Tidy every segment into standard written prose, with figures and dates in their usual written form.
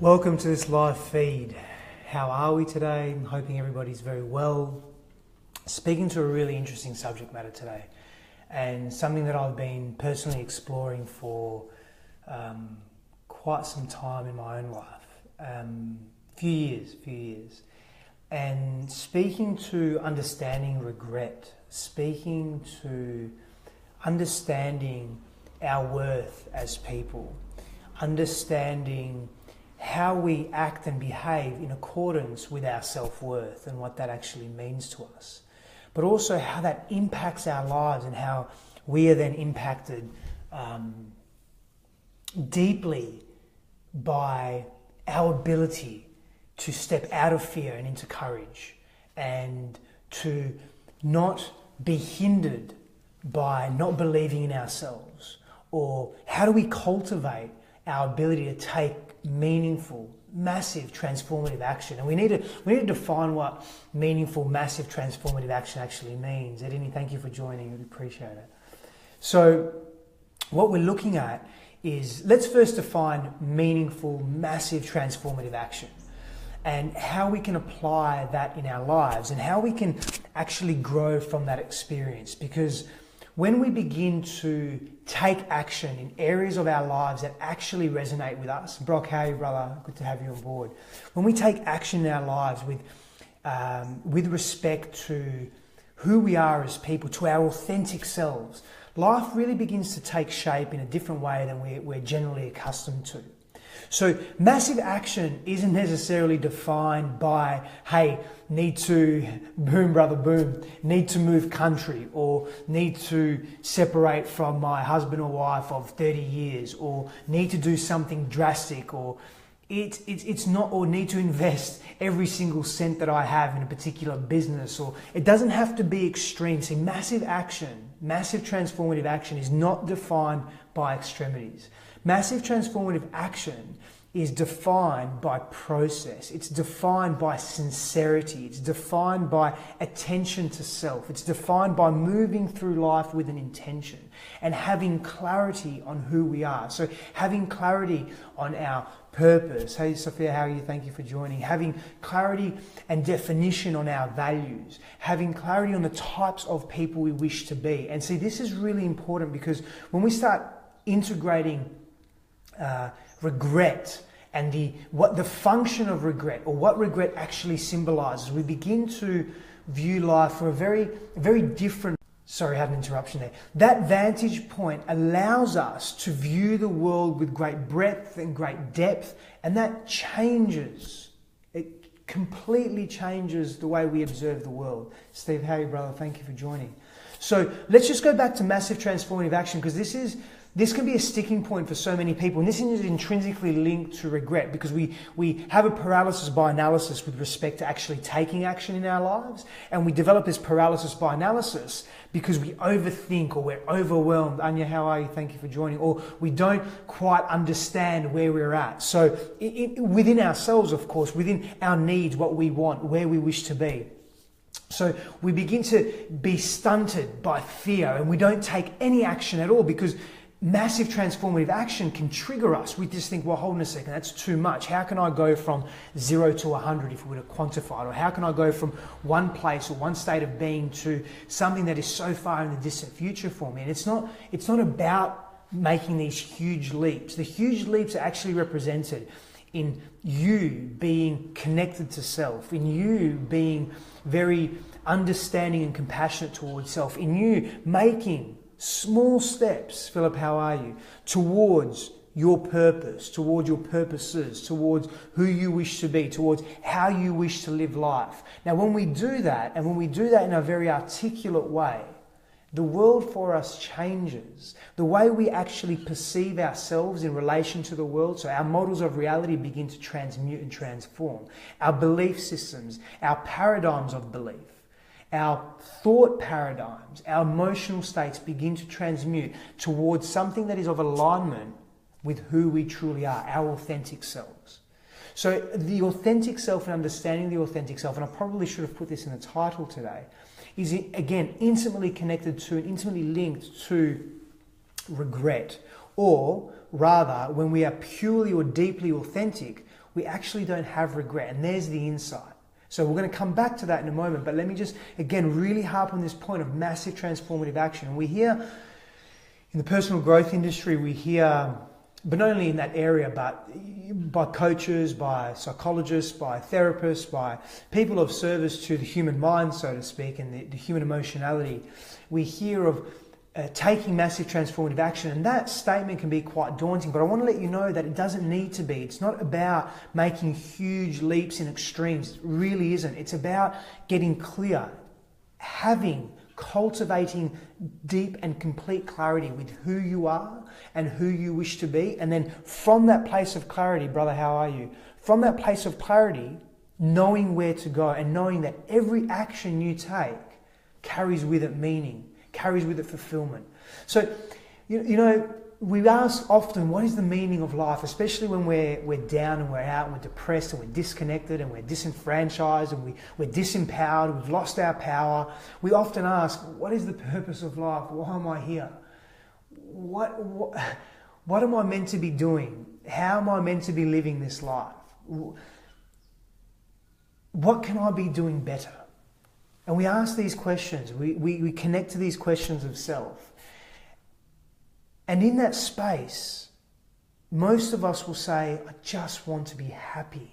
Welcome to this live feed. How are we today? I'm hoping everybody's very well. Speaking to a really interesting subject matter today, and something that I've been personally exploring for quite some time in my own life, few years, and speaking to understanding regret, speaking to understanding our worth as people, understanding how we act and behave in accordance with our self-worth and what that actually means to us, but also how that impacts our lives and how we are then impacted deeply by our ability to step out of fear and into courage, and to not be hindered by not believing in ourselves. Or how do we cultivate our ability to take meaningful, massive, transformative action? And we need to define what meaningful, massive, transformative action actually means. Edini, thank you for joining. I appreciate it. So what we're looking at is, let's first define meaningful, massive, transformative action, and how we can apply that in our lives, and how we can actually grow from that experience. Because when we begin to take action in areas of our lives that actually resonate with us, Brock, how are you, brother? Good to have you on board. When we take action in our lives with respect to who we are as people, to our authentic selves, life really begins to take shape in a different way than we're generally accustomed to. So massive action isn't necessarily defined by, hey, need to, boom brother boom, need to move country, or need to separate from my husband or wife of 30 years, or need to do something drastic, or it's not, or need to invest every single cent that I have in a particular business, or it doesn't have to be extreme. See, massive action, massive transformative action is not defined by extremities. Massive transformative action is defined by process. It's defined by sincerity. It's defined by attention to self. It's defined by moving through life with an intention and having clarity on who we are. So having clarity on our purpose. Hey Sophia, how are you? Thank you for joining. Having clarity and definition on our values. Having clarity on the types of people we wish to be. And see, this is really important, because when we start integrating regret and the function of regret, or what regret actually symbolizes, we begin to view life from a very different, sorry, I had an interruption there. That vantage point allows us to view the world with great breadth and great depth, and that changes. It completely changes the way we observe the world. Steve, how are you, brother? Thank you for joining. So let's just go back to massive transformative action, because this can be a sticking point for so many people, and this is intrinsically linked to regret, because we have a paralysis by analysis with respect to actually taking action in our lives, and we develop this paralysis by analysis because we overthink, or we're overwhelmed. Anya, how are you? Thank you for joining. Or we don't quite understand where we're at. So within ourselves, of course, within our needs, what we want, where we wish to be. So we begin to be stunted by fear, and we don't take any action at all, because massive transformative action can trigger us. We just think, well, hold on a second, that's too much. How can I go from 0 to 100 if we were to quantify it? Or how can I go from one place or one state of being to something that is so far in the distant future for me? And it's not about making these huge leaps. The huge leaps are actually represented in you being connected to self, in you being very understanding and compassionate towards self, in you making small steps, Philip, how are you, towards your purpose, towards your purposes, towards who you wish to be, towards how you wish to live life. Now, when we do that, and when we do that in a very articulate way, the world for us changes. The way we actually perceive ourselves in relation to the world, so our models of reality begin to transmute and transform. Our belief systems, our paradigms of belief, our thought paradigms, our emotional states begin to transmute towards something that is of alignment with who we truly are, our authentic selves. So the authentic self and understanding the authentic self, and I probably should have put this in the title today, is again intimately connected to and intimately linked to regret. Or rather, when we are purely or deeply authentic, we actually don't have regret. And there's the insight. So we're going to come back to that in a moment, but let me just, again, really harp on this point of massive transformative action. And we hear in the personal growth industry, we hear, but not only in that area, but by coaches, by psychologists, by therapists, by people of service to the human mind, so to speak, and the human emotionality, we hear of taking massive transformative action, and that statement can be quite daunting, but I want to let you know that it doesn't need to be. It's not about making huge leaps in extremes. It really isn't. It's about getting clear, cultivating deep and complete clarity with who you are and who you wish to be, and then from that place of clarity, brother, how are you? From that place of clarity, knowing where to go and knowing that every action you take carries with it meaning, carries with it fulfillment. So, you know, we ask often, what is the meaning of life? Especially when we're down and we're out and we're depressed and we're disconnected and we're disenfranchised and we're disempowered, we've lost our power. We often ask, what is the purpose of life? Why am I here? What am I meant to be doing? How am I meant to be living this life? What can I be doing better? And we ask these questions. We connect to these questions of self. And in that space, most of us will say, I just want to be happy.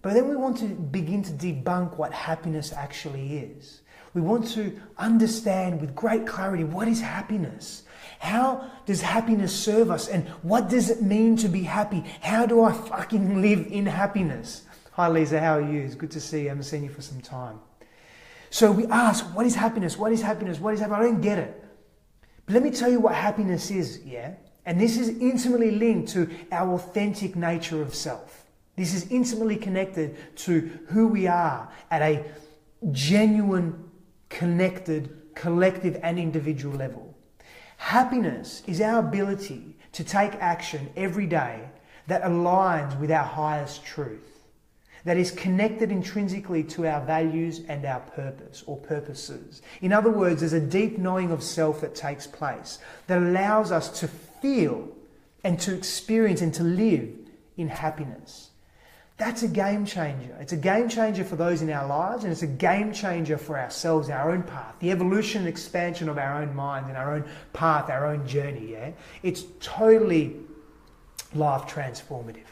But then we want to begin to debunk what happiness actually is. We want to understand with great clarity, what is happiness? How does happiness serve us? And what does it mean to be happy? How do I fucking live in happiness? Hi Lisa, how are you? It's good to see you. I haven't seen you for some time. So we ask, what is happiness? What is happiness? What is happiness? I don't get it. But let me tell you what happiness is, yeah? And this is intimately linked to our authentic nature of self. This is intimately connected to who we are at a genuine, connected, collective and individual level. Happiness is our ability to take action every day that aligns with our highest truth, that is connected intrinsically to our values and our purpose or purposes. In other words, there's a deep knowing of self that takes place that allows us to feel and to experience and to live in happiness. That's a game changer. It's a game changer for those in our lives, and it's a game changer for ourselves, our own path, the evolution and expansion of our own mind and our own path, our own journey. Yeah, it's totally life transformative.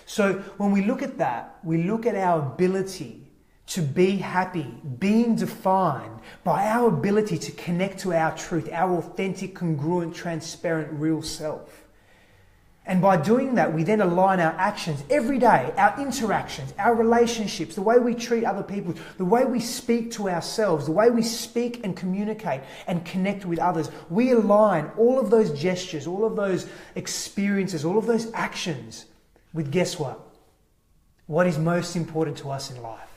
So when we look at that, we look at our ability to be happy, being defined by our ability to connect to our truth, our authentic, congruent, transparent, real self. And by doing that, we then align our actions every day, our interactions, our relationships, the way we treat other people, the way we speak to ourselves, the way we speak and communicate and connect with others. We align all of those gestures, all of those experiences, all of those actions with, guess what? What is most important to us in life.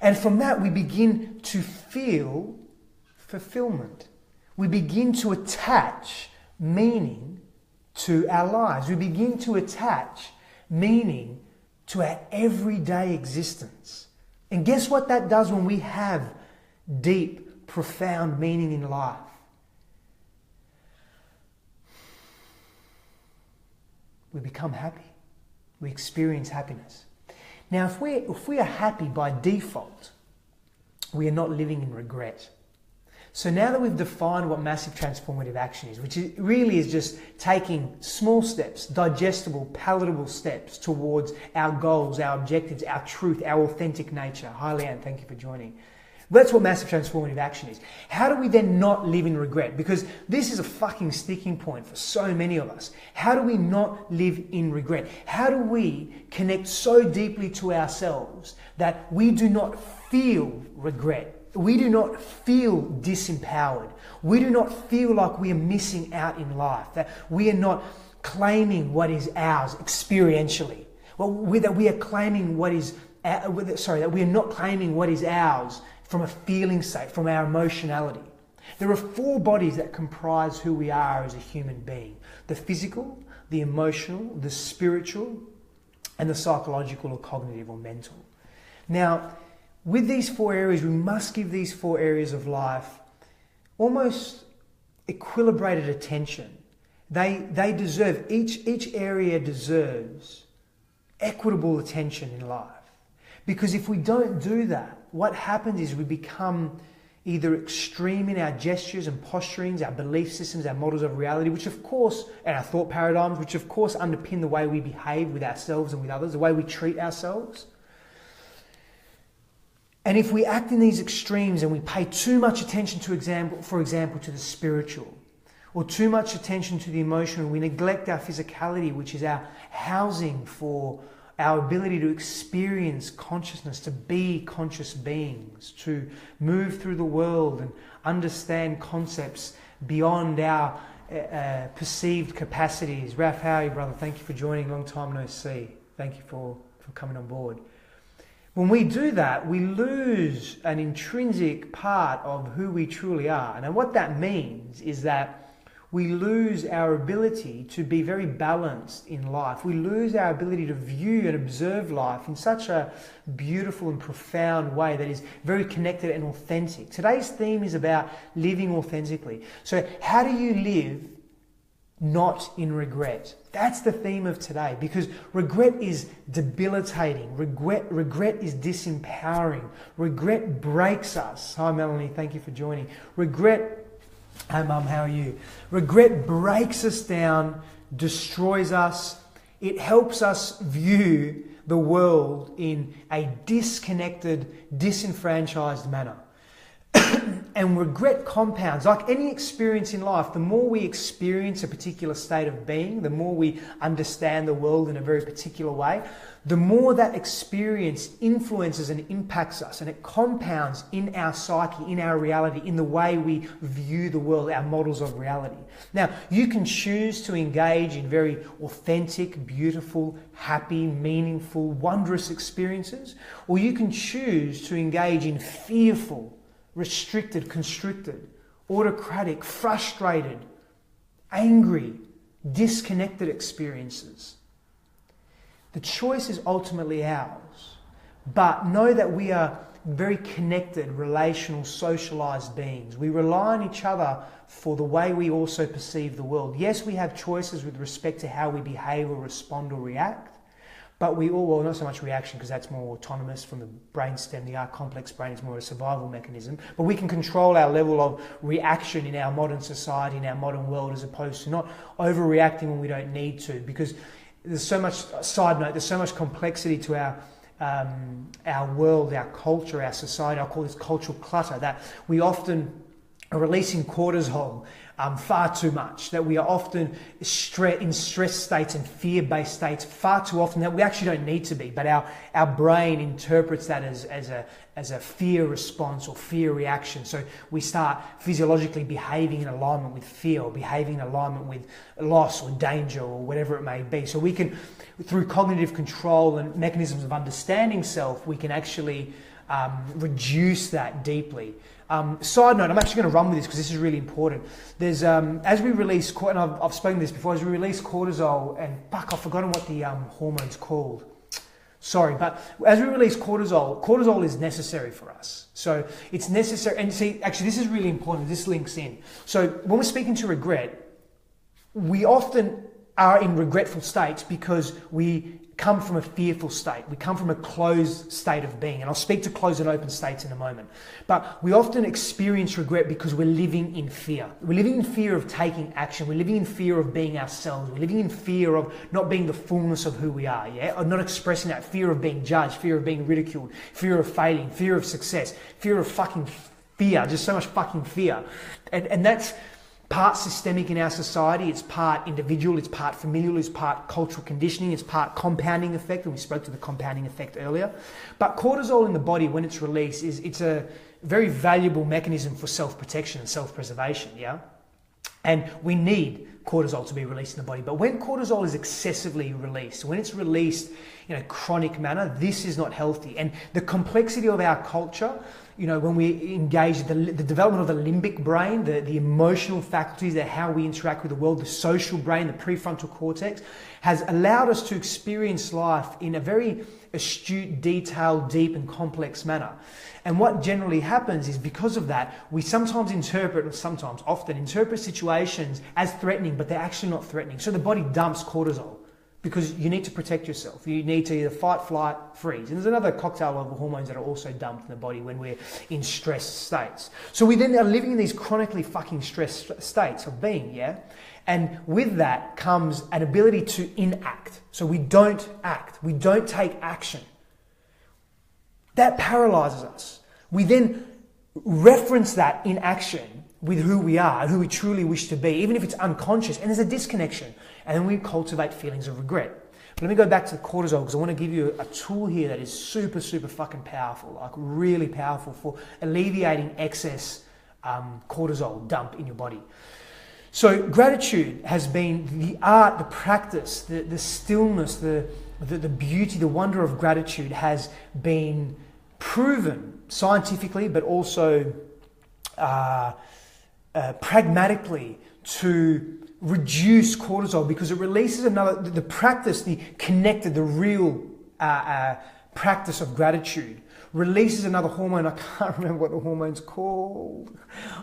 And from that, we begin to feel fulfillment. We begin to attach meaning to our lives. We begin to attach meaning to our everyday existence. And guess what that does when we have deep, profound meaning in life? We become happy. We experience happiness. Now, if we are happy by default, we are not living in regret. So now that we've defined what massive transformative action is, which really is just taking small steps, digestible, palatable steps towards our goals, our objectives, our truth, our authentic nature. Hi, Leanne, thank you for joining. That's what massive transformative action is. How do we then not live in regret? Because this is a fucking sticking point for so many of us. How do we not live in regret? How do we connect so deeply to ourselves that we do not feel regret? We do not feel disempowered. We do not feel like we are missing out in life, that we are not claiming what is ours experientially. That we are claiming what is, that we are not claiming what is ours from a feeling state, from our emotionality. There are 4 bodies that comprise who we are as a human being: the physical, the emotional, the spiritual, and the psychological or cognitive or mental. Now, with these 4 areas, we must give these 4 areas of life almost equilibrated attention. They deserve, each area deserves equitable attention in life. Because if we don't do that, what happens is we become either extreme in our gestures and posturings, our belief systems, our models of reality, which of course, and our thought paradigms, which of course underpin the way we behave with ourselves and with others, the way we treat ourselves. And if we act in these extremes and we pay too much attention to, for example, to the spiritual, or too much attention to the emotional, we neglect our physicality, which is our housing for our ability to experience consciousness, to be conscious beings, to move through the world and understand concepts beyond our perceived capacities. Ralph, how are you, brother? Thank you for joining. Long time no see. Thank you for coming on board. When we do that, we lose an intrinsic part of who we truly are. And what that means is that we lose our ability to be very balanced in life. We lose our ability to view and observe life in such a beautiful and profound way that is very connected and authentic. Today's theme is about living authentically. So how do you live not in regret? That's the theme of today, because regret is debilitating. Regret is disempowering. Regret breaks us. Hi, Melanie. Thank you for joining. Hi, Mum. How are you? Regret breaks us down, destroys us. It helps us view the world in a disconnected, disenfranchised manner. And regret compounds. Like any experience in life, the more we experience a particular state of being, the more we understand the world in a very particular way, the more that experience influences and impacts us, and it compounds in our psyche, in our reality, in the way we view the world, our models of reality. Now, you can choose to engage in very authentic, beautiful, happy, meaningful, wondrous experiences, or you can choose to engage in fearful, restricted, constricted, autocratic, frustrated, angry, disconnected experiences. The choice is ultimately ours, but know that we are very connected, relational, socialized beings. We rely on each other for the way we also perceive the world. Yes, we have choices with respect to how we behave or respond or react, but we all, well, not so much reaction because that's more autonomous from the brainstem. The complex brain is more a survival mechanism. But we can control our level of reaction in our modern society, in our modern world, as opposed to not overreacting when we don't need to. Because there's so much, side note, there's so much complexity to our world, our culture, our society. I call this cultural clutter, that we often are releasing cortisol far too much, that we are often in stress states and fear-based states far too often, that we actually don't need to be, but our brain interprets that as a fear response or fear reaction. So we start physiologically behaving in alignment with fear, or behaving in alignment with loss or danger or whatever it may be. So we can, through cognitive control and mechanisms of understanding self, we can actually reduce that deeply. Side note, I'm actually going to run with this because this is really important. There's as we release, and I've spoken this before, as we release cortisol, and fuck, I've forgotten what the hormone's called. Sorry, but as we release cortisol is necessary for us. So it's necessary, and see, actually this is really important, this links in. So when we're speaking to regret, we often are in regretful states because we come from a fearful state. We come from a closed state of being. And I'll speak to closed and open states in a moment. But we often experience regret because we're living in fear. We're living in fear of taking action. We're living in fear of being ourselves. We're living in fear of not being the fullness of who we are, yeah? Or not expressing that fear of being judged, fear of being ridiculed, fear of failing, fear of success, fear of fucking fear, just so much fucking fear. And that's part systemic in our society, it's part individual, it's part familial, it's part cultural conditioning, it's part compounding effect, and we spoke to the compounding effect earlier. But cortisol in the body, when it's released, it's a very valuable mechanism for self-protection and self-preservation, yeah? And we need cortisol to be released in the body. But when cortisol is excessively released, when it's released in a chronic manner, this is not healthy. And the complexity of our culture, you know, when we engage the development of the limbic brain, the emotional faculties, how we interact with the world, the social brain, the prefrontal cortex, has allowed us to experience life in a very astute, detailed, deep and complex manner. And what generally happens is, because of that, we sometimes often interpret situations as threatening, but they're actually not threatening. So the body dumps cortisol. because you need to protect yourself. You need to either fight, flight, freeze. And there's another cocktail of hormones that are also dumped in the body when we're in stressed states. So we then are living in these chronically fucking stressed states of being, yeah? And with that comes an ability to inact. So we don't act. We don't take action. That paralyzes us. We then reference that in action with who we are and who we truly wish to be, even if it's unconscious, and there's a disconnection. And then we cultivate feelings of regret. But let me go back to the cortisol, because I want to give you a tool here that is super, super fucking powerful, like really powerful for alleviating excess cortisol dump in your body. So gratitude has been the art, the practice, the stillness, the beauty, the wonder of gratitude has been proven scientifically, but also pragmatically to reduce cortisol, because it releases the practice, the connected, the real practice of gratitude releases another hormone. I can't remember what the hormone's called.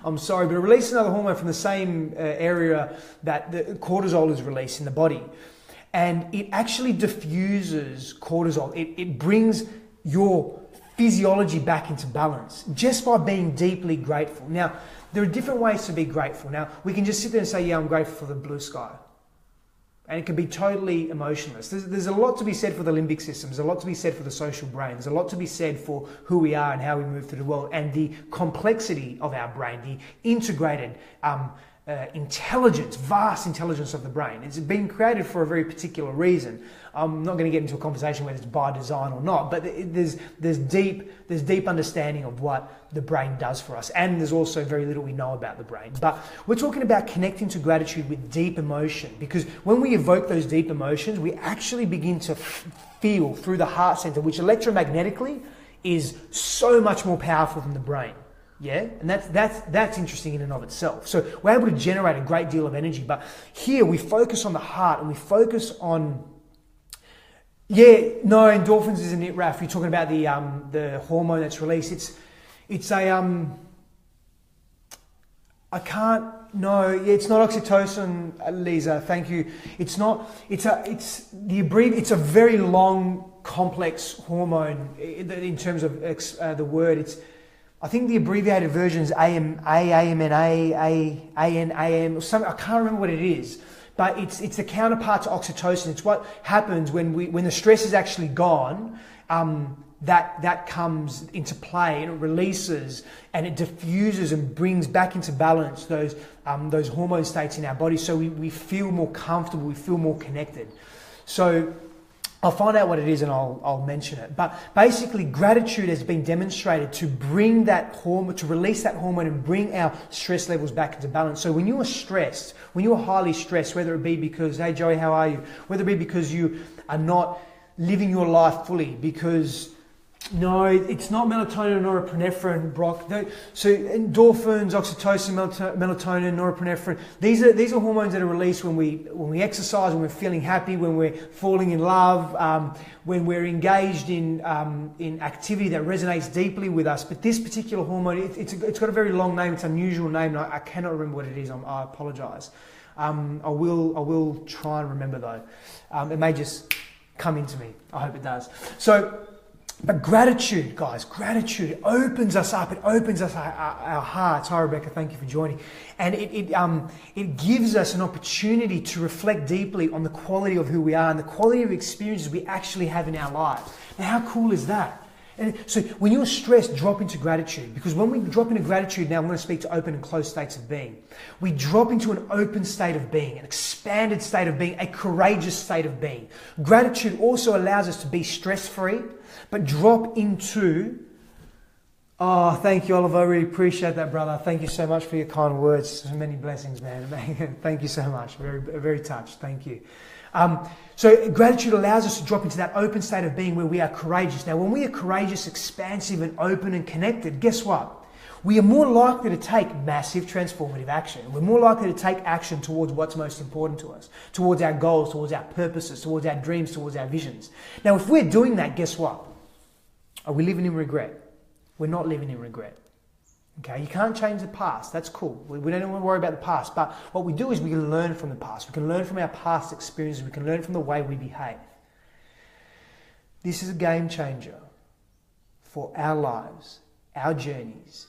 I'm sorry, but it releases another hormone from the same area that the cortisol is released in the body. And it actually diffuses cortisol. It brings your physiology back into balance just by being deeply grateful. Now, there are different ways to be grateful. Now, we can just sit there and say, yeah, I'm grateful for the blue sky. And it can be totally emotionless. There's a lot to be said for the limbic system. There's a lot to be said for the social brain. There's a lot to be said for who we are and how we move through the world, and the complexity of our brain, the integrated intelligence, vast intelligence of the brain. It's been created for a very particular reason. I'm not going to get into a conversation whether it's by design or not, but there's deep understanding of what the brain does for us, and there's also very little we know about the brain. But we're talking about connecting to gratitude with deep emotion, because when we evoke those deep emotions, we actually begin to feel through the heart center, which electromagnetically is so much more powerful than the brain. Yeah, and that's interesting in and of itself. So we're able to generate a great deal of energy. But here we focus on the heart, and we focus on, endorphins isn't it, Raf? You're talking about the hormone that's released. It's a it's not oxytocin, Lisa. Thank you. It's not. It's a very long, complex hormone in terms of the word. I think the abbreviated version is AMNA, ANAM, or something. I can't remember what it is, but it's the counterpart to oxytocin. It's what happens when the stress is actually gone. That comes into play, and it releases and it diffuses and brings back into balance those hormone states in our body, so we feel more comfortable, we feel more connected. So I'll find out what it is and I'll mention it. But basically, gratitude has been demonstrated to bring that hormone, to release that hormone and bring our stress levels back into balance. So when you are stressed, when you are highly stressed, whether it be because, hey Joey, how are you? Whether it be because you are not living your life fully, because no, it's not melatonin or norepinephrine, Brock. So endorphins, oxytocin, melatonin, norepinephrine. These are hormones that are released when we exercise, when we're feeling happy, when we're falling in love, when we're engaged in activity that resonates deeply with us. But this particular hormone, it's got a very long name. It's an unusual name. And I cannot remember what it is. I apologise. I will try and remember though. It may just come into me. I hope it does. But gratitude, guys, gratitude opens us up. It opens us our hearts. Hi, Rebecca. Thank you for joining. And it gives us an opportunity to reflect deeply on the quality of who we are and the quality of experiences we actually have in our lives. Now, how cool is that? And so when you're stressed, drop into gratitude, because when we drop into gratitude, now I'm going to speak to open and closed states of being. We drop into an open state of being, an expanded state of being, a courageous state of being. Gratitude also allows us to be stress-free, but drop into, oh, thank you, Oliver. I really appreciate that, brother. Thank you so much for your kind words. So many blessings, man. Thank you so much. Very, very touched. Thank you. So gratitude allows us to drop into that open state of being where we are courageous. Now, when we are courageous, expansive, and open and connected, guess what? We are more likely to take massive transformative action. We're more likely to take action towards what's most important to us, towards our goals, towards our purposes, towards our dreams, towards our visions. Now, if we're doing that, guess what? Are we living in regret? We're not living in regret. Okay, you can't change the past. That's cool. We don't want to worry about the past. But what we do is we can learn from the past. We can learn from our past experiences. We can learn from the way we behave. This is a game changer for our lives, our journeys,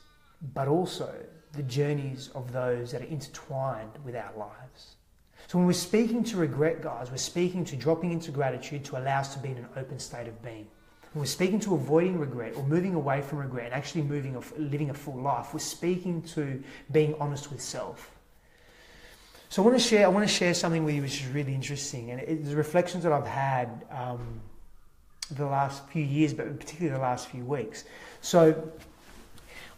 but also the journeys of those that are intertwined with our lives. So when we're speaking to regret, guys, we're speaking to dropping into gratitude to allow us to be in an open state of being. When we're speaking to avoiding regret or moving away from regret and actually living a full life, we're speaking to being honest with self. So I want to share something with you which is really interesting, and it's the reflections that I've had the last few years, but particularly the last few weeks. So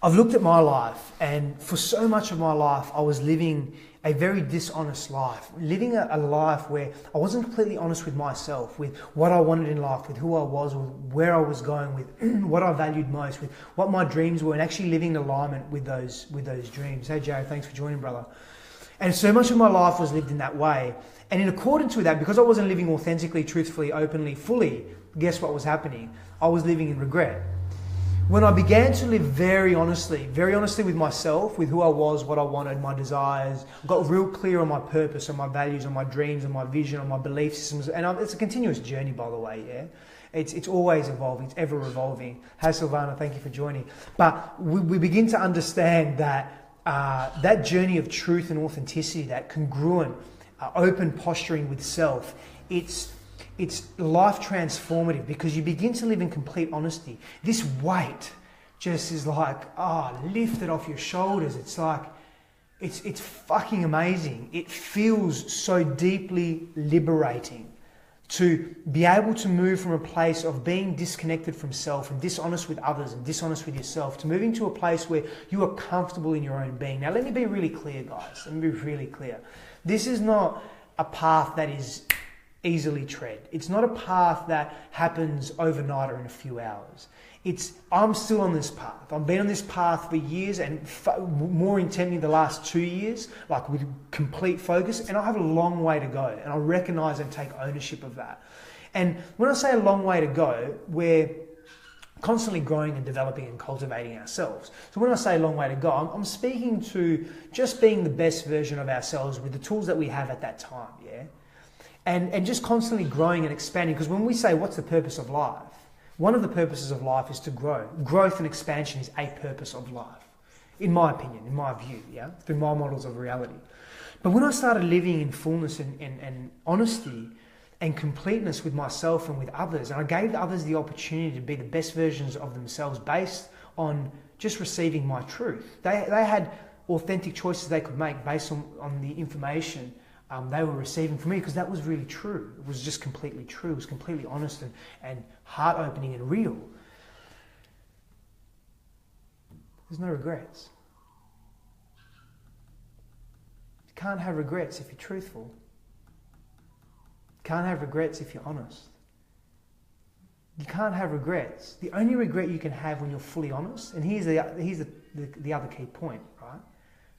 I've looked at my life, and for so much of my life, I was living a very dishonest life, living a life where I wasn't completely honest with myself, with what I wanted in life, with who I was, with where I was going, with what I valued most, with what my dreams were, and actually living in alignment with those dreams. Hey, Jared, thanks for joining, brother. And so much of my life was lived in that way. And in accordance with that, because I wasn't living authentically, truthfully, openly, fully, guess what was happening? I was living in regret. When I began to live very honestly with myself, with who I was, what I wanted, my desires, got real clear on my purpose, on my values, on my dreams, on my vision, on my belief systems. And it's a continuous journey, by the way, yeah? It's always evolving, it's ever evolving. Hey, Silvana, thank you for joining. But we begin to understand that that journey of truth and authenticity, that congruent, open posturing with self, it's life transformative because you begin to live in complete honesty. This weight just is like, lifted off your shoulders. It's like, it's fucking amazing. It feels so deeply liberating to be able to move from a place of being disconnected from self and dishonest with others and dishonest with yourself to moving to a place where you are comfortable in your own being. Now, let me be really clear, guys. Let me be really clear. This is not a path that is easily tread. It's not a path that happens overnight or in a few hours. I'm still on this path. I've been on this path for years and more intently the last 2 years, like with complete focus, and I have a long way to go, and I recognize and take ownership of that. And when I say a long way to go, we're constantly growing and developing and cultivating ourselves. So when I say a long way to go, I'm speaking to just being the best version of ourselves with the tools that we have at that time, yeah? And just constantly growing and expanding, because when we say what's the purpose of life, one of the purposes of life is to grow. Growth and expansion is a purpose of life, in my opinion, in my view, yeah, through my models of reality. But when I started living in fullness and honesty and completeness with myself and with others, and I gave others the opportunity to be the best versions of themselves based on just receiving my truth. They had authentic choices they could make based on the information they were receiving from me, because that was really true. It was just completely true. It was completely honest and heart-opening and real. There's no regrets. You can't have regrets if you're truthful. You can't have regrets if you're honest. You can't have regrets. The only regret you can have when you're fully honest, and here's the other key point, right?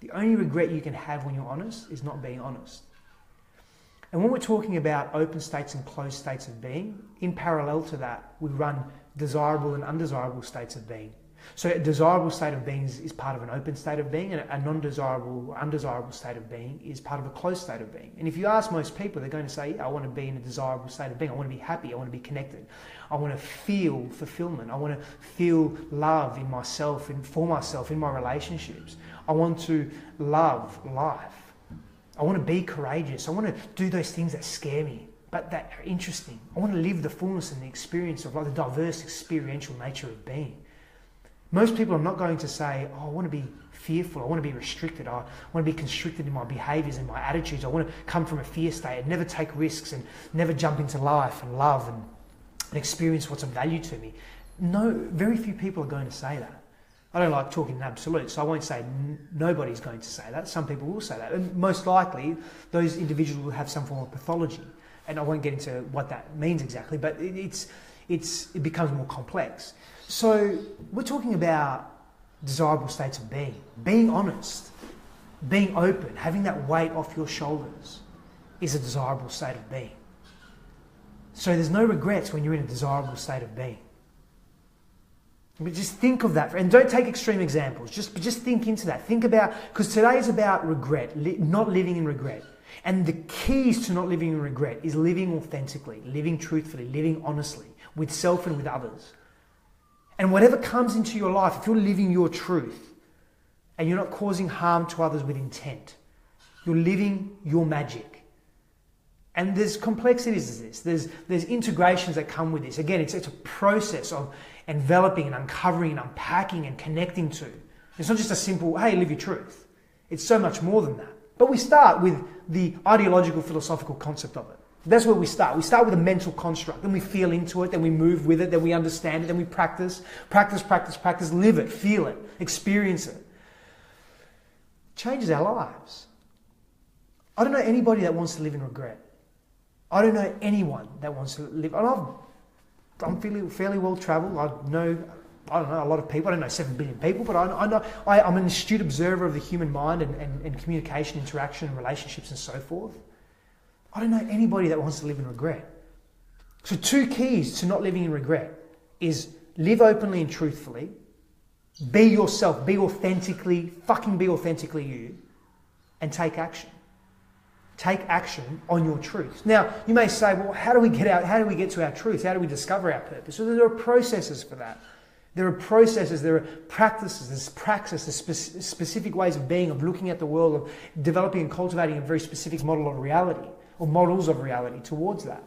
The only regret you can have when you're honest is not being honest. And when we're talking about open states and closed states of being, in parallel to that, we run desirable and undesirable states of being. So a desirable state of being is part of an open state of being, and a non-desirable or undesirable state of being is part of a closed state of being. And if you ask most people, they're going to say, yeah, I want to be in a desirable state of being. I want to be happy. I want to be connected. I want to feel fulfillment. I want to feel love in myself and for myself, in my relationships. I want to love life. I want to be courageous. I want to do those things that scare me, but that are interesting. I want to live the fullness and the experience of like the diverse experiential nature of being. Most people are not going to say, I want to be fearful. I want to be restricted. I want to be constricted in my behaviors and my attitudes. I want to come from a fear state and never take risks and never jump into life and love and experience what's of value to me. No, very few people are going to say that. I don't like talking in absolutes, so I won't say nobody's going to say that. Some people will say that. And most likely, those individuals will have some form of pathology. And I won't get into what that means exactly, but it becomes more complex. So we're talking about desirable states of being honest, being open, having that weight off your shoulders is a desirable state of being. So there's no regrets when you're in a desirable state of being. But just think of that, and don't take extreme examples. Just think into that. Think about, because today is about regret, not living in regret. And the keys to not living in regret is living authentically, living truthfully, living honestly, with self and with others. And whatever comes into your life, if you're living your truth, and you're not causing harm to others with intent, you're living your magic. And there's complexities to this. There's integrations that come with this. Again, it's a process of enveloping and uncovering and unpacking and connecting to. It's not just a simple, hey, live your truth. It's so much more than that. But we start with the ideological, philosophical concept of it. That's where we start. We start with a mental construct, then we feel into it, then we move with it, then we understand it, then we practice, live it, feel it, experience it. It changes our lives. I don't know anybody that wants to live in regret. I don't know anyone that wants to live. I'm fairly well travelled. I don't know a lot of people. I don't know 7 billion people, but I know I'm an astute observer of the human mind and communication, interaction, and relationships and so forth. I don't know anybody that wants to live in regret. So 2 keys to not living in regret is live openly and truthfully, be yourself, be authentically you, and take action. Take action on your truth. Now, you may say, well, how do we get to our truth? How do we discover our purpose? So there are processes for that. There are processes, there are practices, there's praxis, there's specific ways of being, of looking at the world, of developing and cultivating a very specific model of reality, or models of reality towards that.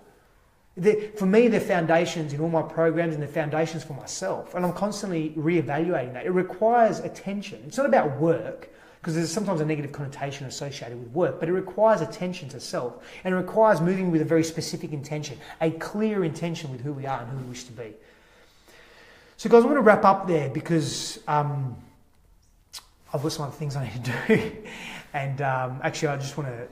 For me, they're foundations in all my programs and they're foundations for myself. And I'm constantly reevaluating that. It requires attention. It's not about work, because there's sometimes a negative connotation associated with work, but it requires attention to self, and it requires moving with a very specific intention, a clear intention with who we are and who we wish to be. So guys, I want to wrap up there because I've got some other things I need to do. And actually, I just want to,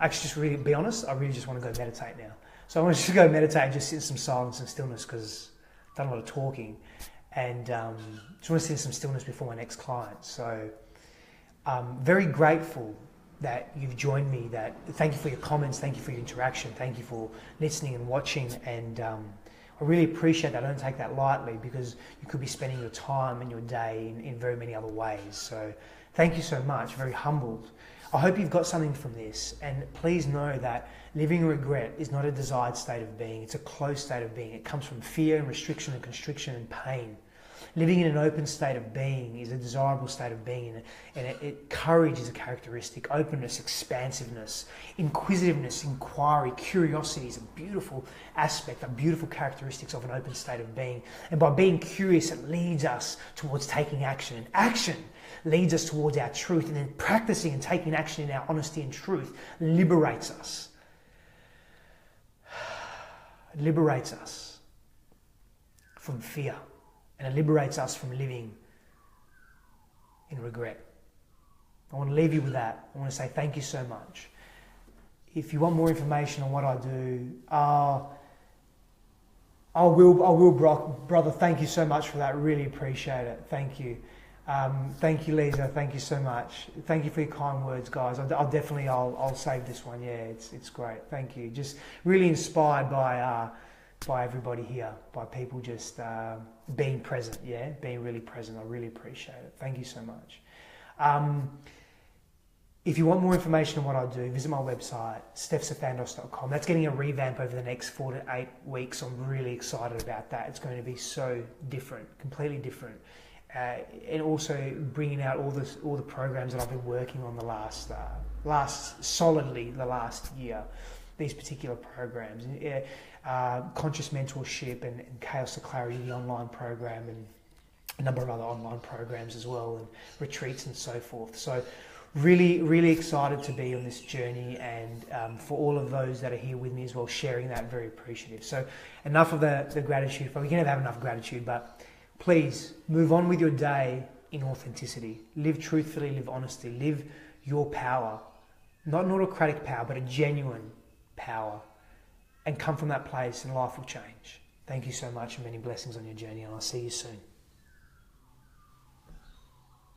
just really be honest, I really just want to go meditate now. So I want to just go meditate and just sit in some silence and stillness, because I've done a lot of talking. And just want to sit in some stillness before my next client. So very grateful that you've joined me. Thank you for your comments, thank you for your interaction, thank you for listening and watching, and I really appreciate that. I don't take that lightly, because you could be spending your time and your day in very many other ways. So thank you so much, very humbled. I hope you've got something from this, and please know that living in regret is not a desired state of being, it's a closed state of being. It comes from fear and restriction and constriction and pain. Living in an open state of being is a desirable state of being, and courage is a characteristic. Openness, expansiveness, inquisitiveness, inquiry, curiosity is a beautiful aspect, are beautiful characteristics of an open state of being. And by being curious, it leads us towards taking action. And action leads us towards our truth. And then practicing and taking action in our honesty and truth liberates us. It liberates us from fear. And it liberates us from living in regret. I want to leave you with that. I want to say thank you so much. If you want more information on what I do, I will, brother. Thank you so much for that. Really appreciate it. Thank you. Thank you, Lisa. Thank you so much. Thank you for your kind words, guys. I'll save this one. Yeah, it's great. Thank you. Just really inspired by everybody here, by people just being present, being really present. I really appreciate it. Thank you so much. If you want more information on what I do, visit my website, stephsifandos.com. That's getting a revamp over the next 4 to 8 weeks. I'm really excited about that. It's going to be so different, completely different. And also bringing out all the programs that I've been working on the last year. These particular programs, conscious mentorship and Chaos to Clarity, the online program, and a number of other online programs as well, and retreats and so forth. So really, really excited to be on this journey, and for all of those that are here with me as well, sharing that, very appreciative. So enough of the gratitude. We can never have enough gratitude, but please move on with your day in authenticity. Live truthfully, live honestly, live your power. Not an autocratic power, but a genuine power, and come from that place and life will change. Thank you so much, and many blessings on your journey, and I'll see you soon.